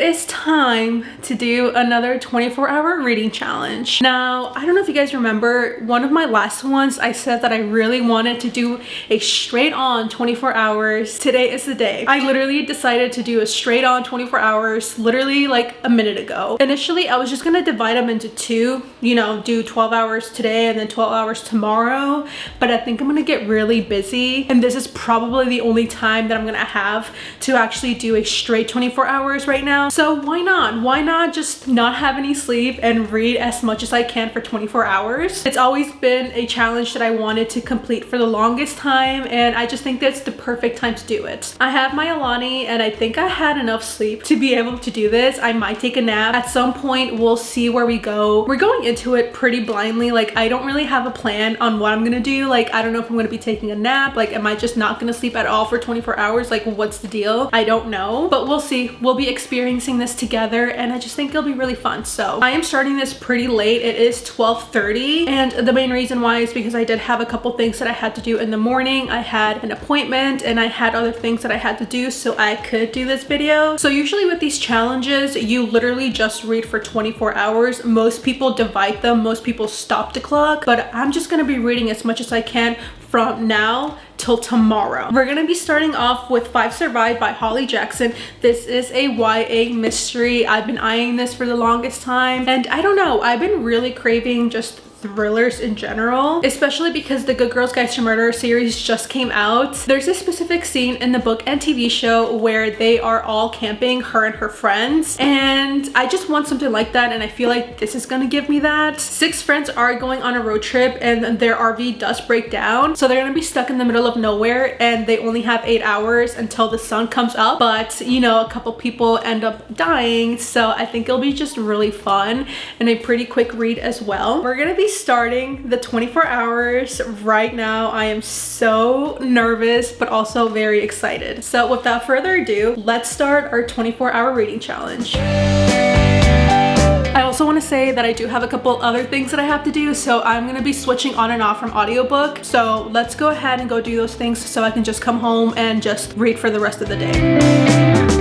is time to do another 24-hour reading challenge. Now, I don't know if you guys remember, one of my last ones, I said that I really wanted to do a straight on 24 hours. Today is the day. I literally decided to do a straight on 24 hours, literally like a minute ago. Initially, I was just gonna divide them into two, you know, do 12 hours today and then 12 hours tomorrow. But I think I'm gonna get really busy, and this is probably the only time that I'm gonna have to actually do a straight 24 hours right now. So why not? Why not just not have any sleep and read as much as I can for 24 hours? It's always been a challenge that I wanted to complete for the longest time, and I just think that's the perfect time to do it. I have my Alani, and I think I had enough sleep to be able to do this. I might take a nap at some point. We'll see where we go. We're going into it pretty blindly. Like, I don't really have a plan on what I'm gonna do. Like, I don't know if I'm gonna be taking a nap. Like, am I just not gonna sleep at all for 24 hours? Like, what's the deal? I don't know, but we'll see. We'll be experiencing this together, and I just think it'll be really fun. So I am starting this pretty late. It is 12:30, and the main reason why is because I did have a couple things that I had to do in the morning. I had an appointment and I had other things that I had to do so I could do this video. So usually with these challenges, you literally just read for 24 hours. Most people divide them, most people stop the clock, but I'm just gonna be reading as much as I can from now till tomorrow. We're gonna be starting off with Five Survive by Holly Jackson. This is a YA mystery. I've been eyeing this for the longest time, and I don't know, I've been really craving just thrillers in general, especially because the Good Girls Guide to Murder series just came out. There's a specific scene in the book and TV show where they are all camping, her and her friends, and I just want something like that, and I feel like this is gonna give me that. Six friends are going on a road trip and their RV does break down, so they're gonna be stuck in the middle of nowhere, and they only have 8 hours until the sun comes up. But you know, a couple people end up dying, so I think it'll be just really fun and a pretty quick read as well. We're gonna be starting the 24 hours right now. I am so nervous but also very excited. So without further ado, let's start our 24-hour reading challenge. I also want to say that I do have a couple other things that I have to do, so I'm going to be switching on and off from audiobook. So let's go ahead and go do those things so I can just come home and just read for the rest of the day.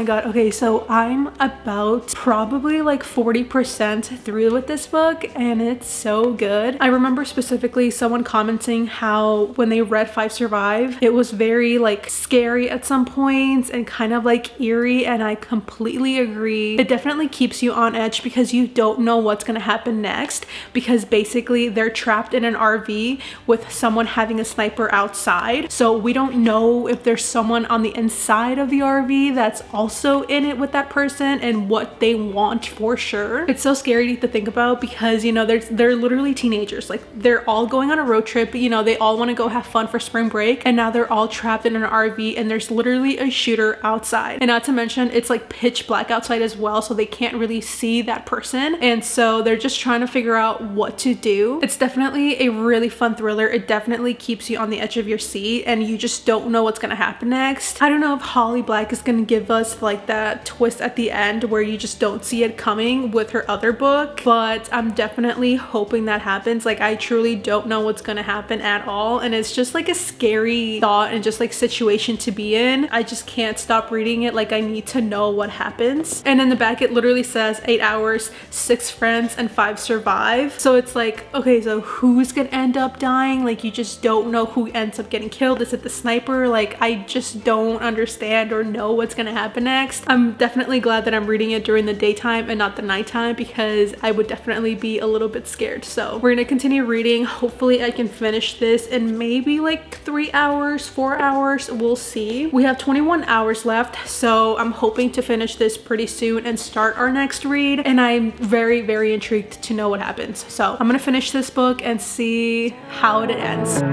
Okay, so I'm about probably like 40% through with this book, and it's so good. I remember specifically someone commenting how when they read Five Survive, it was very like scary at some points and kind of like eerie, and I completely agree. It definitely keeps you on edge because you don't know what's gonna happen next, because basically they're trapped in an RV with someone having a sniper outside. So we don't know if there's someone on the inside of the RV that's also in it with that person and what they want for sure. It's so scary to think about because, you know, they're literally teenagers. Like, they're all going on a road trip, you know, they all want to go have fun for spring break, and now they're all trapped in an RV and there's literally a shooter outside. And not to mention, it's like pitch black outside as well, so they can't really see that person, and so they're just trying to figure out what to do. It's definitely a really fun thriller. It definitely keeps you on the edge of your seat and you just don't know what's gonna happen next. I don't know if Holly Black is gonna give us like that twist at the end where you just don't see it coming with her other book, but I'm definitely hoping that happens. Like, I truly don't know what's gonna happen at all, and it's just like a scary thought and just like situation to be in. I just can't stop reading it. Like, I need to know what happens. And in the back it literally says 8 hours, 6 friends, and 5 survive. So it's like, okay, so who's gonna end up dying? Like, you just don't know who ends up getting killed. Is it the sniper? Like, I just don't understand or know what's gonna happen next. I'm definitely glad that I'm reading it during the daytime and not the nighttime, because I would definitely be a little bit scared. So we're gonna continue reading. Hopefully I can finish this in maybe like 3 hours, 4 hours, we'll see. We have 21 hours left, so I'm hoping to finish this pretty soon and start our next read, and I'm very, very intrigued to know what happens. So I'm gonna finish this book and see how it ends.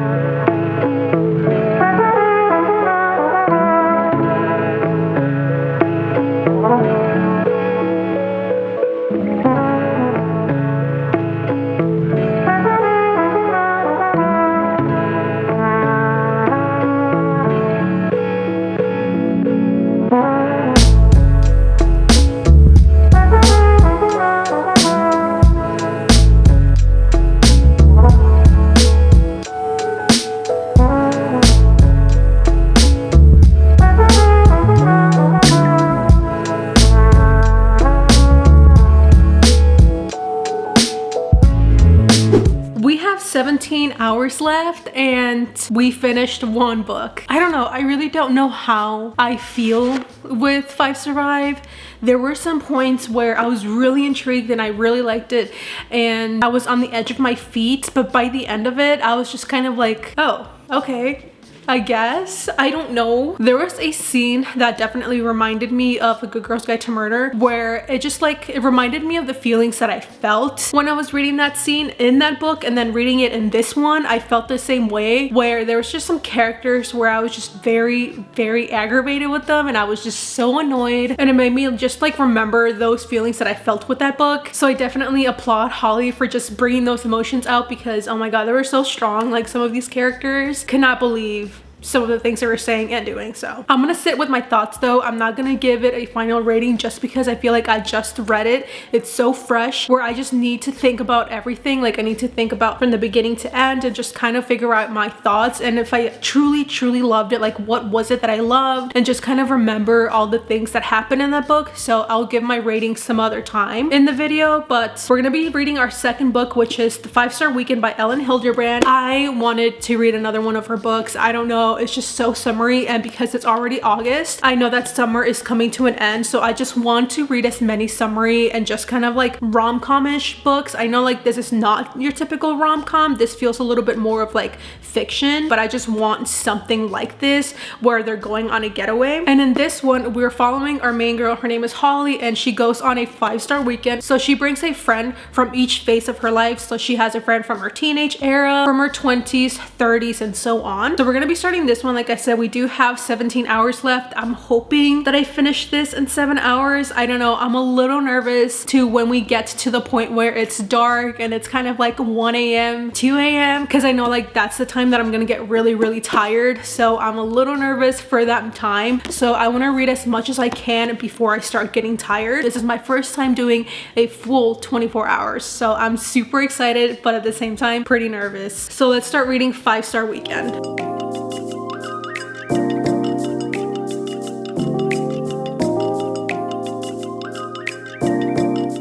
17 hours left and we finished one book. I don't know, I really don't know how I feel with Five Survive. There were some points where I was really intrigued and I really liked it and I was on the edge of my feet, but by the end of it I was just kind of like, oh, okay, I guess. I don't know. There was a scene that definitely reminded me of A Good Girl's Guide to Murder, where it just like, it reminded me of the feelings that I felt when I was reading that scene in that book, and then reading it in this one, I felt the same way, where there was just some characters where I was just very aggravated with them and I was just so annoyed, and it made me just like remember those feelings that I felt with that book. So I definitely applaud Holly for just bringing those emotions out, because oh my god, they were so strong. Like, some of these characters, cannot believe some of the things they were saying and doing. So I'm gonna sit with my thoughts though. I'm not gonna give it a final rating just because I feel like I just read it. It's so fresh where I just need to think about everything. Like, I need to think about from the beginning to end and just kind of figure out my thoughts, and if I truly loved it, like what was it that I loved, and just kind of remember all the things that happened in that book. So I'll give my rating some other time in the video, but we're gonna be reading our second book, which is The 5-Star Weekend by Ellen Hilderbrand. I wanted to read another one of her books. I don't know, it's just so summery, and because it's already August, I know that summer is coming to an end, so I just want to read as many summery and just kind of like rom-com-ish books. I know like this is not your typical rom-com. This feels a little bit more of like fiction, but I just want something like this where they're going on a getaway. And in this one, we're following our main girl. Her name is Holly, and she goes on a 5-star weekend. So she brings a friend from each phase of her life. So she has a friend from her teenage era, from her 20s, 30s, and so on. So we're gonna be starting this one. Like I said, we do have 17 hours left. I'm hoping that I finish this in 7 hours. I don't know, I'm a little nervous to when we get to the point where it's dark and it's kind of like 1 a.m 2 a.m, because I know like that's the time that I'm gonna get really tired. So I'm a little nervous for that time, so I want to read as much as I can before I start getting tired. This is my first time doing a full 24 hours, so I'm super excited but at the same time pretty nervous. So let's start reading 5-Star Weekend.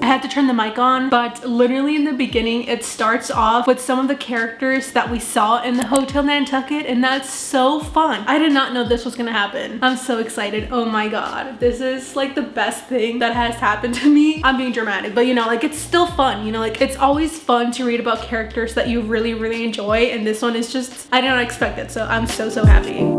I had to turn the mic on, but literally in the beginning it starts off with some of the characters that we saw in the Hotel Nantucket, and that's so fun. I did not know this was gonna happen. I'm so excited. Oh my god, this is like the best thing that has happened to me. I'm being dramatic, but you know, like it's still fun, you know, like it's always fun to read about characters that you really enjoy, and this one is just, I did not expect it, so I'm so happy.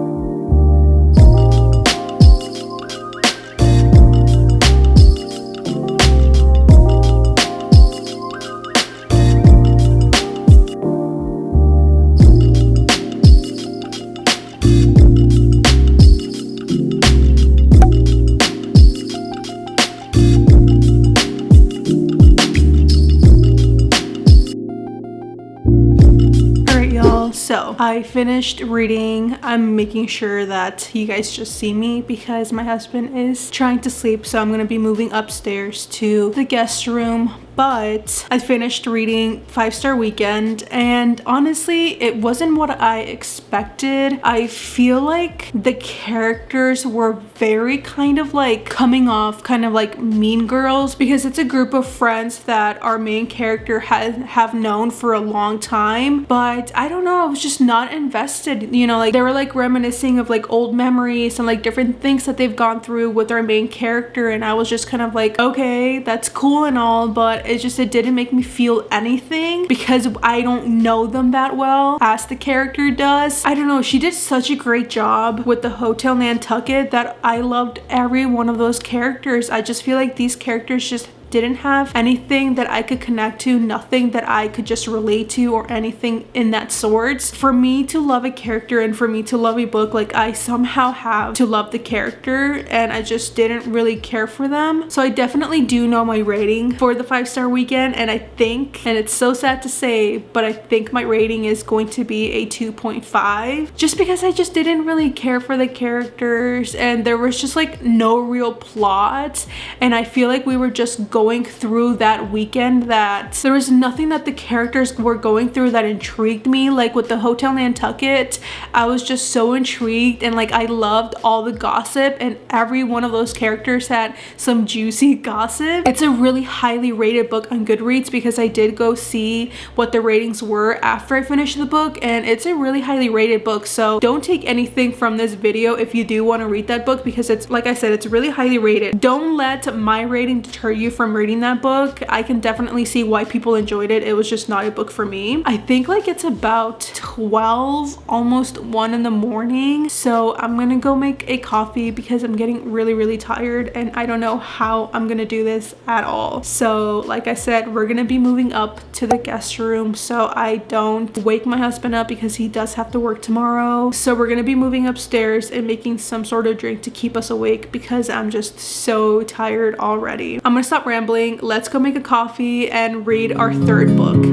So I finished reading. I'm making sure that you guys just see me because my husband is trying to sleep, so I'm gonna be moving upstairs to the guest room. But I finished reading 5-Star Weekend, and honestly it wasn't what I expected. I feel like the characters were very kind of like coming off kind of like Mean Girls, because it's a group of friends that our main character have known for a long time, but I don't know, I was just not invested. You know, like they were like reminiscing of like old memories and like different things that they've gone through with our main character, and I was just kind of like, okay, that's cool and all, but it didn't make me feel anything because I don't know them that well as the character does. I don't know, she did such a great job with the Hotel Nantucket that I loved every one of those characters. I just feel like these characters just didn't have anything that I could connect to, nothing that I could just relate to or anything in that sorts. For me to love a character and for me to love a book, like I somehow have to love the character, and I just didn't really care for them. So I definitely do know my rating for the 5-Star Weekend, and I think, and it's so sad to say, but I think my rating is going to be a 2.5, just because I just didn't really care for the characters and there was just like no real plot, and I feel like we were just going going through that weekend that there was nothing that the characters were going through that intrigued me. Like with the Hotel Nantucket, I was just so intrigued, and like I loved all the gossip, and every one of those characters had some juicy gossip. It's a really highly rated book on Goodreads because I did go see what the ratings were after I finished the book, and it's a really highly rated book. So don't take anything from this video if you do want to read that book, because it's, like I said, it's really highly rated. Don't let my rating deter you from reading that book. I can definitely see why people enjoyed it. It was just not a book for me. I think like it's about 12, almost 1 in the morning, so I'm gonna go make a coffee because I'm getting really tired and I don't know how I'm gonna do this at all. So like I said, we're gonna be moving up to the guest room so I don't wake my husband up because he does have to work tomorrow. So we're gonna be moving upstairs and making some sort of drink to keep us awake because I'm just so tired already. I'm gonna stop rambling. Let's go make a coffee and read our third book.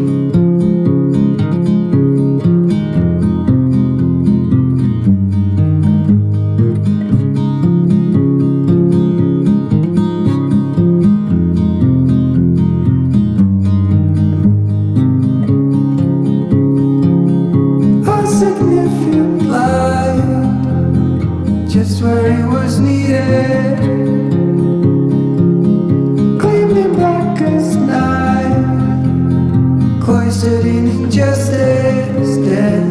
Just where it was needed, gleaming black as night, cloistered in injustice, dead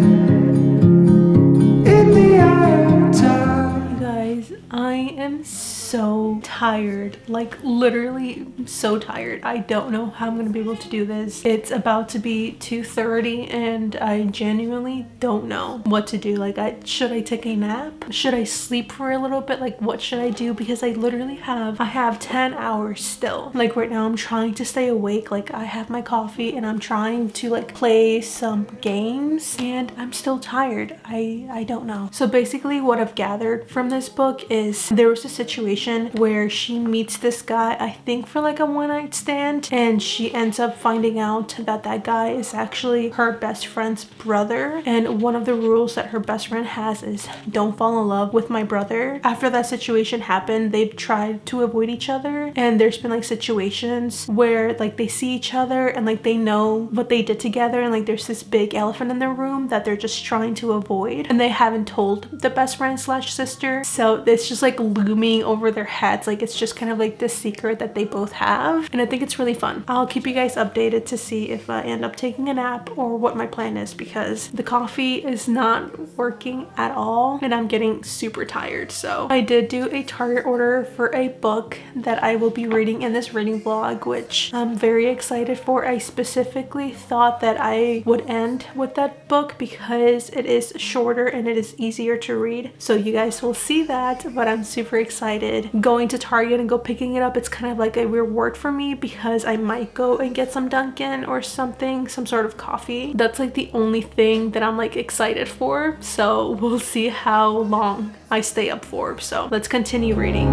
in the eye of time. You guys, I am so tired, like literally so tired. I don't know how I'm gonna be able to do this. It's about to be 2:30 and I genuinely don't know what to do. Like, should I take a nap? Should I sleep for a little bit? Like, what should I do? Because I literally have 10 hours still. Like right now I'm trying to stay awake. Like I have my coffee and I'm trying to like play some games and I'm still tired. I don't know. So basically what I've gathered from this book is there was a situation where she meets this guy, I think for like a one-night stand, and she ends up finding out that that guy is actually her best friend's brother, and one of the rules that her best friend has is don't fall in love with my brother. After that situation happened, they've tried to avoid each other, and there's been like situations where like they see each other and like they know what they did together, and like there's this big elephant in their room that they're just trying to avoid, and they haven't told the best friend slash sister, so it's just like looming over their heads. Like it's just kind of like this secret that they both have, and I think it's really fun. I'll keep you guys updated to see if I end up taking a nap or what my plan is, because the coffee is not working at all and I'm getting super tired. So I did do a Target order for a book that I will be reading in this reading vlog, which I'm very excited for. I specifically thought that I would end with that book because it is shorter and it is easier to read, so you guys will see that, but I'm super excited. Going to Target and go picking it up, it's kind of like a reward for me because I might go and get some Dunkin' or something, some sort of coffee. That's like the only thing that I'm like excited for, so we'll see how long I stay up for. So let's continue reading.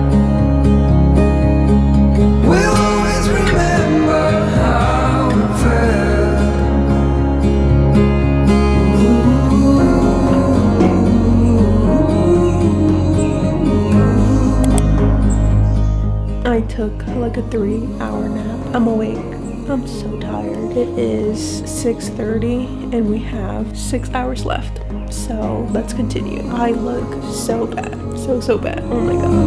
We'll always remember how it felt. I took like a 3-hour nap. I'm awake. I'm so tired. It is 6:30 and we have 6 hours left. So let's continue. I look so bad. So bad. Oh my god.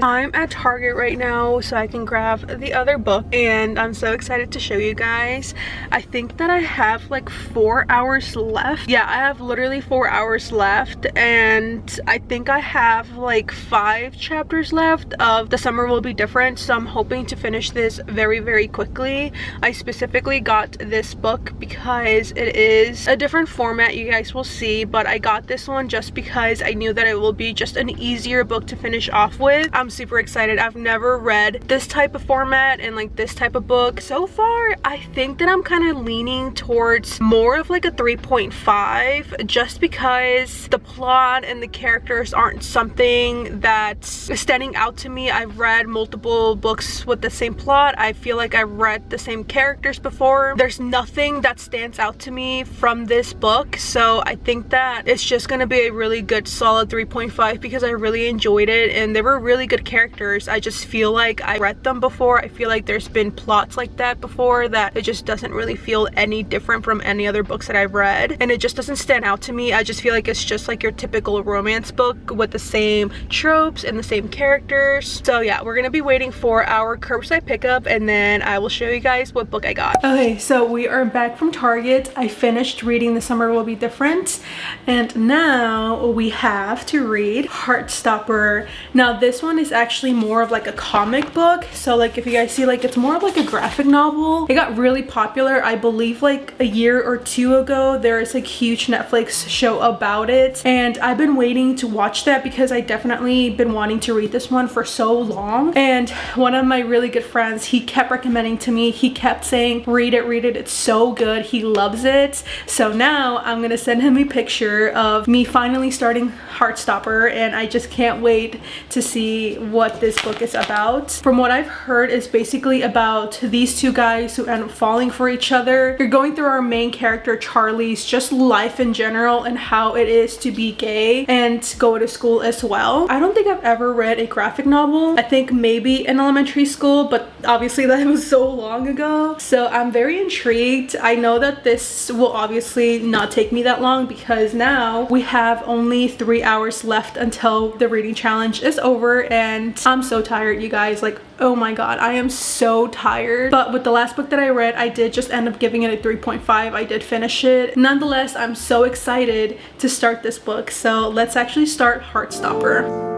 I'm at Target right now so I can grab the other book, and I'm so excited to show you guys. I think that I have like 4 hours left. Yeah, I have literally 4 hours left, and I think I have like 5 chapters left of The Summer Will Be Different, so I'm hoping to finish this very quickly. I specifically got this book because it is a different format, you guys will see, but I got this one just because I knew that it will be just an easier book to finish off with. I'm super super excited. I've never read this type of format and like this type of book. So far, I think that I'm kind of leaning towards more of like a 3.5, just because the plot and the characters aren't something that's standing out to me. I've read multiple books with the same plot. I feel like I've read the same characters before. There's nothing that stands out to me from this book, so I think that it's just gonna be a really good solid 3.5 because I really enjoyed it and they were really good characters. I just feel like I read them before. I feel like there's been plots like that before that it just doesn't really feel any different from any other books that I've read, and it just doesn't stand out to me. I just feel like it's just like your typical romance book with the same tropes and the same characters. So yeah, we're gonna be waiting for our curbside pickup and then I will show you guys what book I got. Okay, so we are back from Target. I finished reading The Summer Will Be Different and now we have to read Heartstopper. Now this one is actually more of like a comic book, so like if you guys see, like it's more of like a graphic novel. It got really popular, I believe like a year or two ago. There is like huge Netflix show about it and I've been waiting to watch that because I definitely been wanting to read this one for so long. And one of my really good friends, he kept recommending to me, he kept saying read it, it's so good, he loves it. So now I'm gonna send him a picture of me finally starting Heartstopper and I just can't wait to see what this book is about. From what I've heard, it's basically about these two guys who end up falling for each other. You're going through our main character Charlie's just life in general and how it is to be gay and go to school as well. I don't think I've ever read a graphic novel. I think maybe in elementary school, but obviously that was so long ago. So I'm very intrigued. I know that this will obviously not take me that long because now we have only 3 hours left until the reading challenge is over and I'm so tired, you guys. Like, oh my god, I am so tired. But with the last book that I read, I did just end up giving it a 3.5. I did finish it. Nonetheless, I'm so excited to start this book. So let's actually start Heartstopper.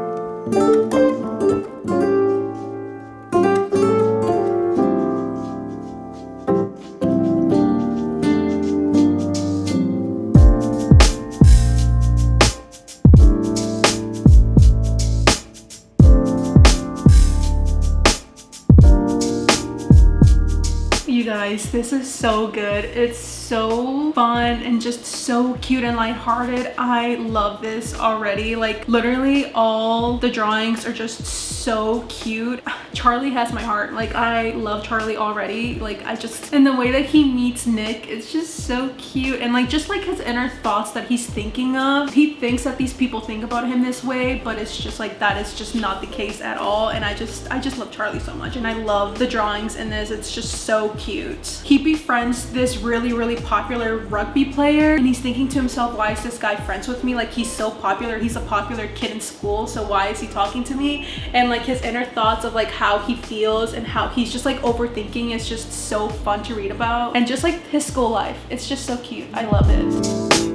You guys, this is so good. It's so fun and just so cute and lighthearted. I love this already. Like literally all the drawings are just so cute. Charlie has my heart. Like I love Charlie already. Like and the way that he meets Nick, it's just so cute. And like just like his inner thoughts that he's thinking of. He thinks that these people think about him this way, but it's just like that is just not the case at all. And I just love Charlie so much and I love the drawings in this. It's just so cute. He befriends this really popular rugby player and he's thinking to himself, why is this guy friends with me? Like he's so popular, he's a popular kid in school, so why is he talking to me? And like his inner thoughts of like how he feels and how he's just like overthinking is just so fun to read about. And just like his school life, it's just so cute. I love it.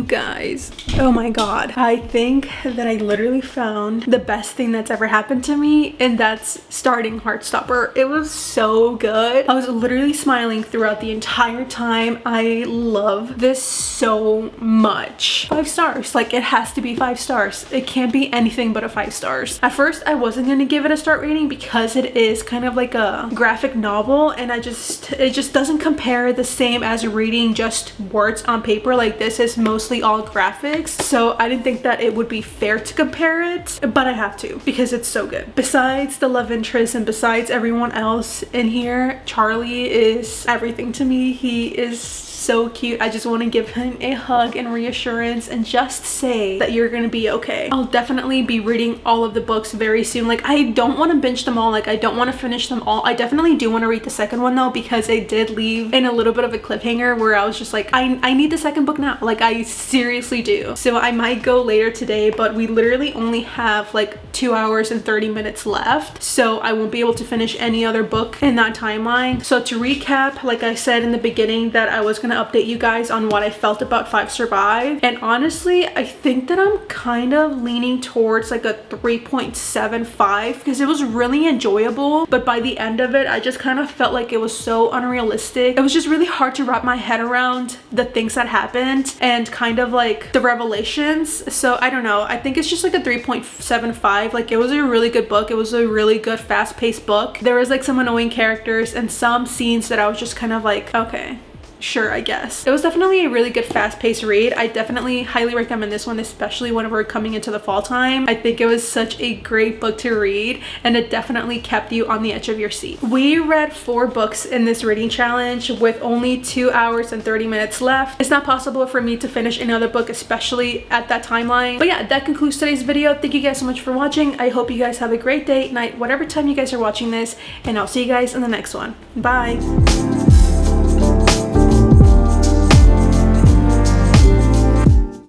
Guys, oh my god, I think that I literally found the best thing that's ever happened to me, and that's starting Heartstopper. It was so good. I was literally smiling throughout the entire time. I love this so much. 5 stars. Like it has to be 5 stars. It can't be anything but a 5 stars. At first I wasn't gonna give it a start rating because it is kind of like a graphic novel and it just doesn't compare the same as reading just words on paper. Like this is mostly all graphics, so I didn't think that it would be fair to compare it, but I have to because it's so good. Besides the love interest and besides everyone else in here, Charlie is everything to me. He is so cute. I just want to give him a hug and reassurance and just say that you're gonna be okay. I'll definitely be reading all of the books very soon. Like I don't want to binge them all. Like I don't want to finish them all. I definitely do want to read the second one though because it did leave in a little bit of a cliffhanger where I was just like, I need the second book now. Like I seriously do. So I might go later today, but we literally only have like 2 hours and 30 minutes left, so I won't be able to finish any other book in that timeline. So to recap, like I said in the beginning that I was gonna of update you guys on what I felt about 5 Survive. And honestly, I think that I'm kind of leaning towards like a 3.75 because it was really enjoyable, but by the end of it, I just kind of felt like it was so unrealistic. It was just really hard to wrap my head around the things that happened and kind of like the revelations. So I don't know, I think it's just like a 3.75. like it was a really good book. It was a really good fast-paced book. There was like some annoying characters and some scenes that I was just kind of like, okay, sure, I guess. It was definitely a really good fast-paced read. I definitely highly recommend this one, especially when we're coming into the fall time. I think it was such a great book to read, and it definitely kept you on the edge of your seat. We read 4 books in this reading challenge with only 2 hours and 30 minutes left. It's not possible for me to finish another book, especially at that timeline. But yeah, that concludes today's video. Thank you guys so much for watching. I hope you guys have a great day, night, whatever time you guys are watching this, and I'll see you guys in the next one. Bye.